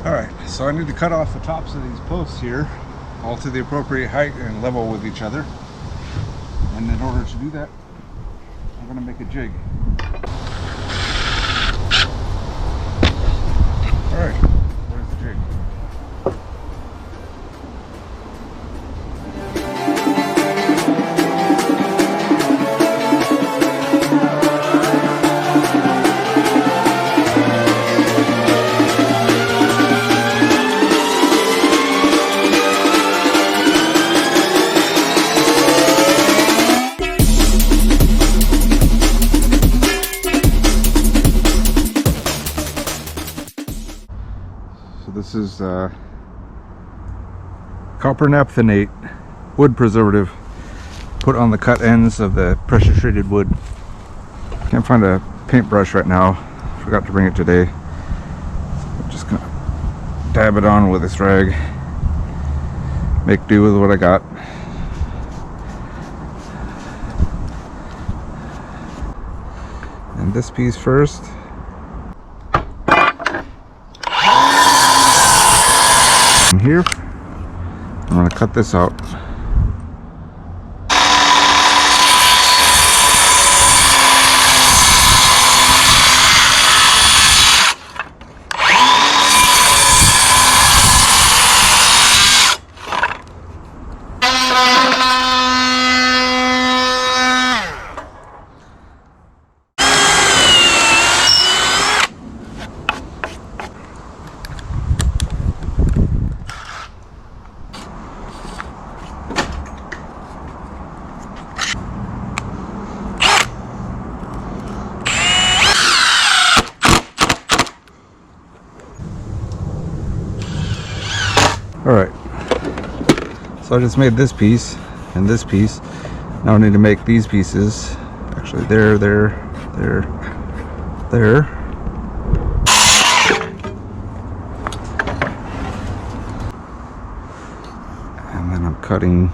Alright, so I need to cut off the tops of these posts here, all to the appropriate height and level with each other. And in order to do that, I'm going to make a jig. Alright, there's the jig. This is copper naphthenate wood preservative put on the cut ends of the pressure treated wood. Can't find a paintbrush right now, forgot to bring it today. So I'm just gonna dab it on with this rag, make do with what I got. And this piece first. Here, I'm going to cut this out. Alright, so I just made this piece and this piece. Now I need to make these pieces. Actually, there. And then I'm cutting.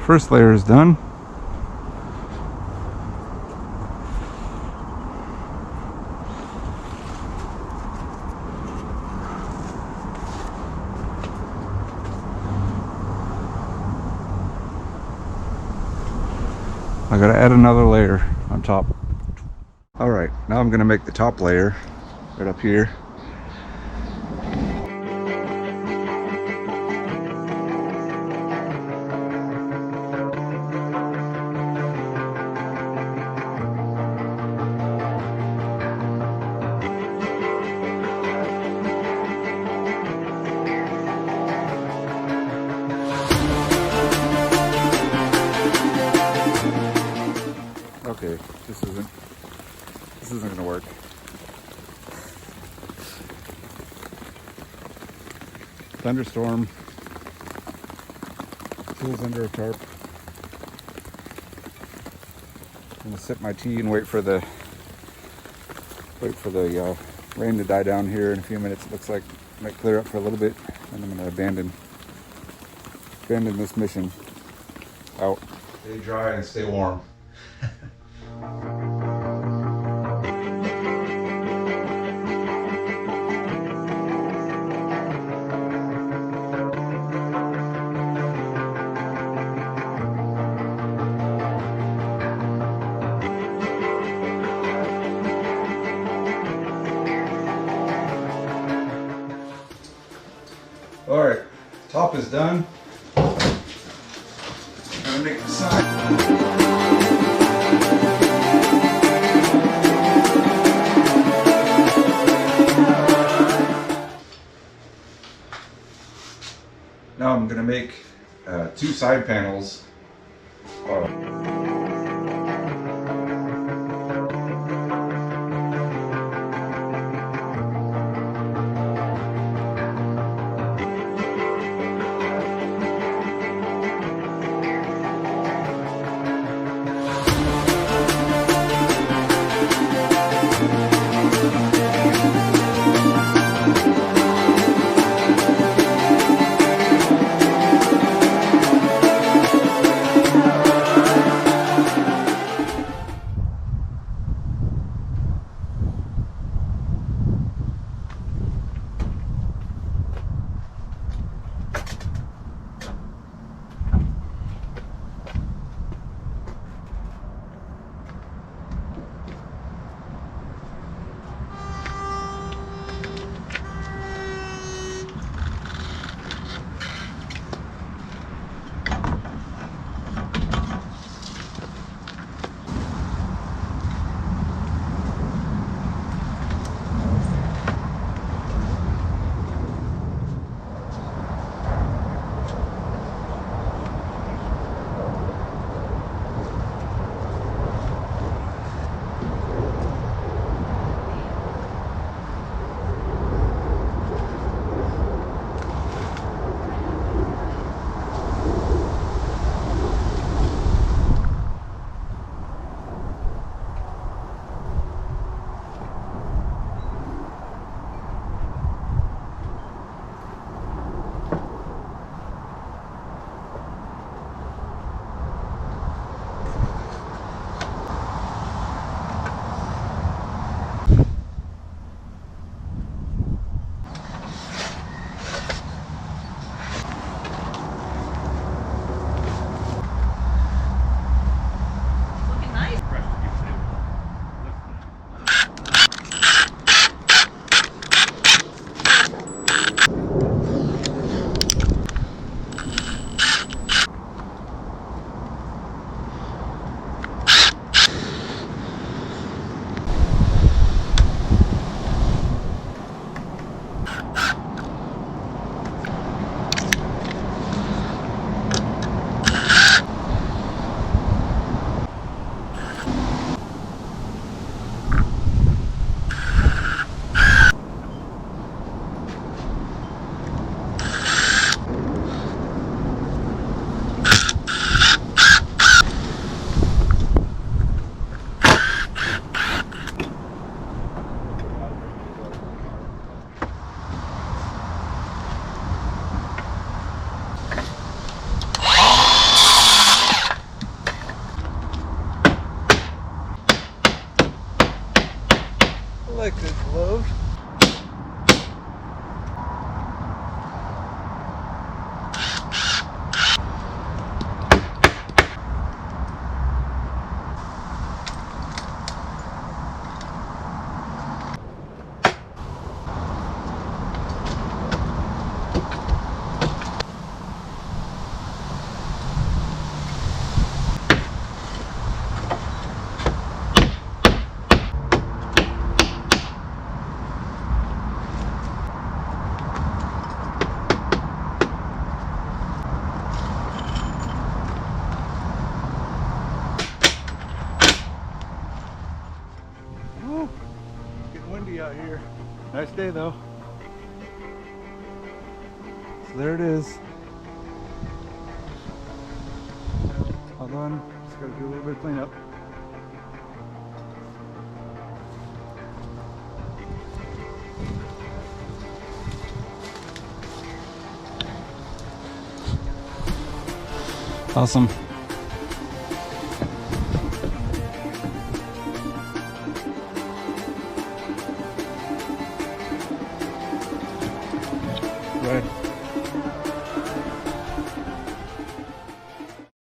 First layer is done. I gotta add another layer on top. Alright, now I'm gonna make the top layer right up here. okay. This isn't gonna work. Thunderstorm. Tools under a tarp. I'm gonna sip my tea and wait for the rain to die down here in a few minutes. It looks like it might clear up for a little bit, and I'm gonna abandon this mission. Out. Stay dry and stay warm. All right, top is done. Gonna make the sign. Now I'm gonna make 2 side panels. out here. Nice day though. So there it is. All done. Just gotta do a little bit of cleanup. Awesome.